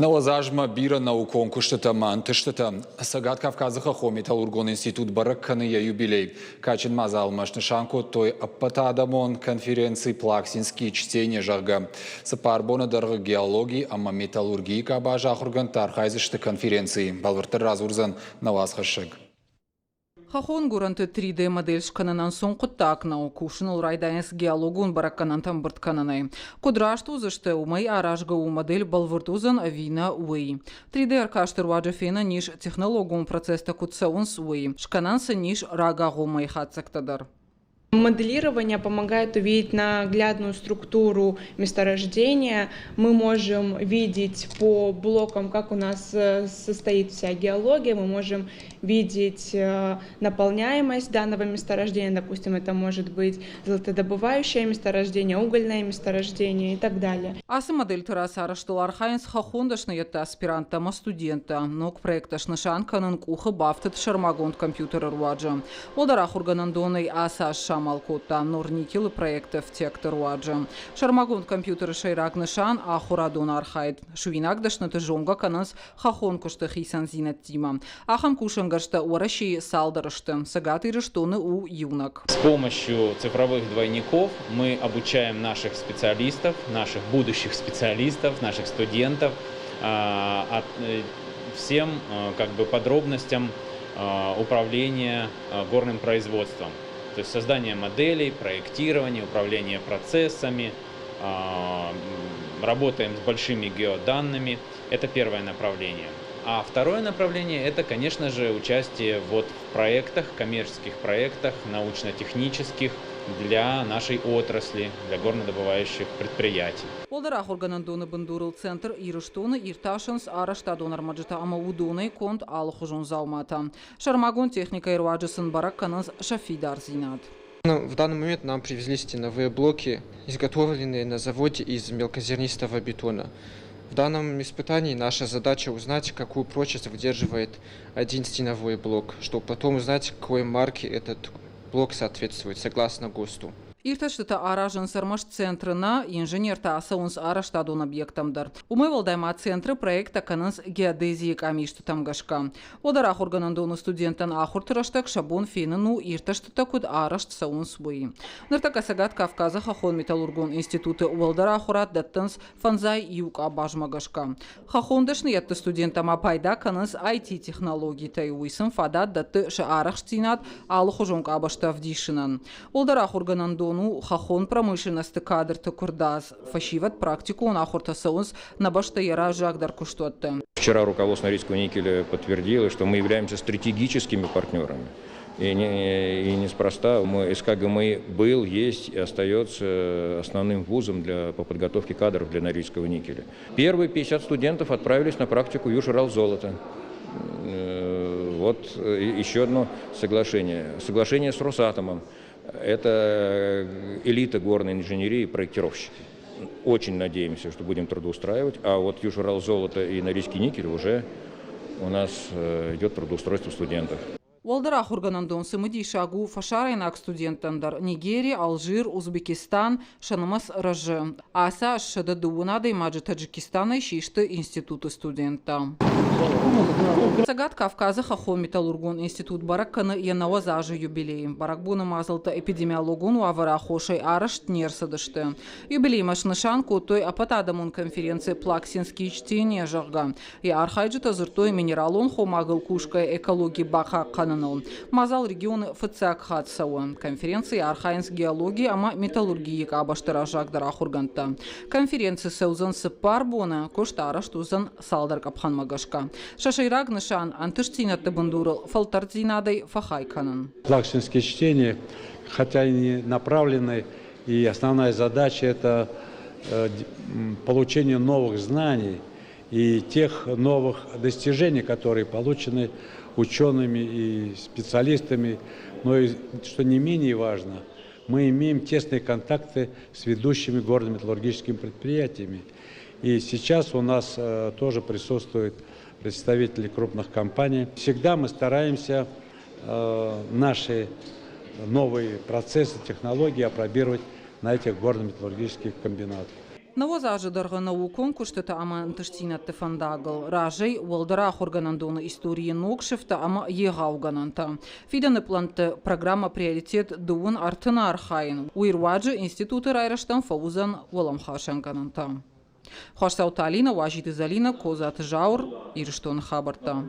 Навазажма бира нау конкурсшта мантышта Сагат Кавказаха Металлургон институт баракканы юбилей. Качин мазалмашны шанко той аппатадамон конференции плаксинский чтение жага. Сапарбона дорога геологии, ама металлургии кабажа хурган тархайзышты конференции. Балвартыр разурзан навазхашыг. Хахон гуранты 3D модель шкананан сон куттак нау кушнул райдайнс геологун баракканан там бырткананай. Кудрашту заште умай аражгау модель балвартузан авина уэй. 3D аркаштыр ваджафена ниш технологум процесс-та кутсаунс уэй. Шкананса ниш рагагу май хатсактадар. Моделирование помогает увидеть наглядную структуру месторождения. Мы можем видеть по блокам, как у нас состоит вся геология. Мы можем видеть наполняемость данного месторождения. Допустим, это может быть золотодобывающее месторождение, угольное месторождение и так далее. Асы модель тарасара что архайнс хахондашна это аспирантама студента. Но к проекташна шанканын куха бафтет шармагонд компьютера руаджа. Олдарах органандоной аса Малкота, Норникил проектов тектор Уаджа. Шармагонд компьютер Шейрак Нышан, а Хурадон Архайд. Шувинак дашната жонга канас хахон кушта хисан зинат тима. Ахам кушангаршта уараши салдарашта. Сагаты рештоны у юнак. С помощью цифровых двойников мы обучаем наших специалистов, наших будущих специалистов, наших студентов всем подробностям управления горным производством. То есть создание моделей, проектирование, управление процессами, работаем с большими геоданными. Это первое направление. А второе направление – это, конечно же, участие в проектах, коммерческих проектах, научно-технических для нашей отрасли, для горнодобывающих предприятий. Олдарах органандоны бандурыл центр Ирыштоны Ирташинс Араштадон Армаджита Амаудоны конт Алхужон Заумата. Шармагон техника Ирваджисан Баракканас Шафидар Зинат. В данный момент нам привезли стеновые блоки, изготовленные на заводе из мелкозернистого бетона. В данном испытании наша задача узнать, какую прочность выдерживает один стеновой блок, чтобы потом узнать, какой марке этот блок соответствует, согласно ГОСТу. Ирташтата аражын сармаш центрына инженер-та асаунс араштадон объектамдар. Умывалдайма центры проекта канынс геодезии камишты тамгашка. Олдарах органандону студентан ахуртыраштак шабон фенину ирташтата куд арашт саунс буи. Ныртака сагат Кавказа хахон металлургон институты олдарахурат даттанс фанзай юк абажмагашка. Хахондашны ятты студентама пайда канынс IT-технологии тайуисым фадат датты шаарахштинат алхужонка абашта вдишинан. Олдарах органандон хахон промышленности кадр токурдас фашиват практику он ахортасаунс на башта яра жагдар куштотте. Вчера руководство Норильского никеля подтвердило, что мы являемся стратегическими партнерами. И неспроста СКГМИ был, есть и остается основным вузом по подготовке кадров для Норильского никеля. Первые 50 студентов отправились на практику в Южуралзолото. Вот еще одно соглашение. Соглашение с Росатомом. Это элита горной инженерии и проектировщики. Очень надеемся, что будем трудоустраивать. А вот Южуралзолото и Норильский никель уже у нас идет трудоустройство студентов. Олдарах органандон сымыди шагу фашарайнак студентандар Нигерия, Алжир, Узбекистан, Шанамас Раже. Аса шададуунада и маджи Таджикистана шишты институты студента. Сагат Кавказа хахон металлургон институт баракканы янавазажы юбилей. Баракбуна мазалта эпидемиологуну аварахошай арашт нерсадышты. Юбилей машнышанку той апатадамун конференции плаксинские чтения жага. И архайджита зыртой минералон хомагал кушка экологии баха кананал. Мазал регионы ФЦАК хатсауа. Конференции архайнс геологии ама металлургии кабаштыра жагдара хурганта. Конференции саузан сыпарбона кошта араштузан салдар капхан магашка. Шашайраг нышан антыштинат табандурал фалтардзинадой фахайканан. Плаксинские чтения, хотя и не направлены, и основная задача это получение новых знаний и тех новых достижений, которые получены учеными и специалистами. Но и, что не менее важно, мы имеем тесные контакты с ведущими горно-металлургическими предприятиями. И сейчас у нас тоже присутствуют представители крупных компаний. Всегда мы стараемся наши новые процессы, технологии опробировать на этих горно-металлургических комбинатах. Навозажы дарганау конкурста ама антыштинатты фандагыл. Ражей уалдарах органандуны истории нокшифта ама егаугананта. Фиданы планты программа приоритет дуын артына архайын. Уирваджы институты райраштан фаузан уаламхашангананта. Хошсау Талина, Уажиты Залина, Козат Жаур, Ирштон Хабарта.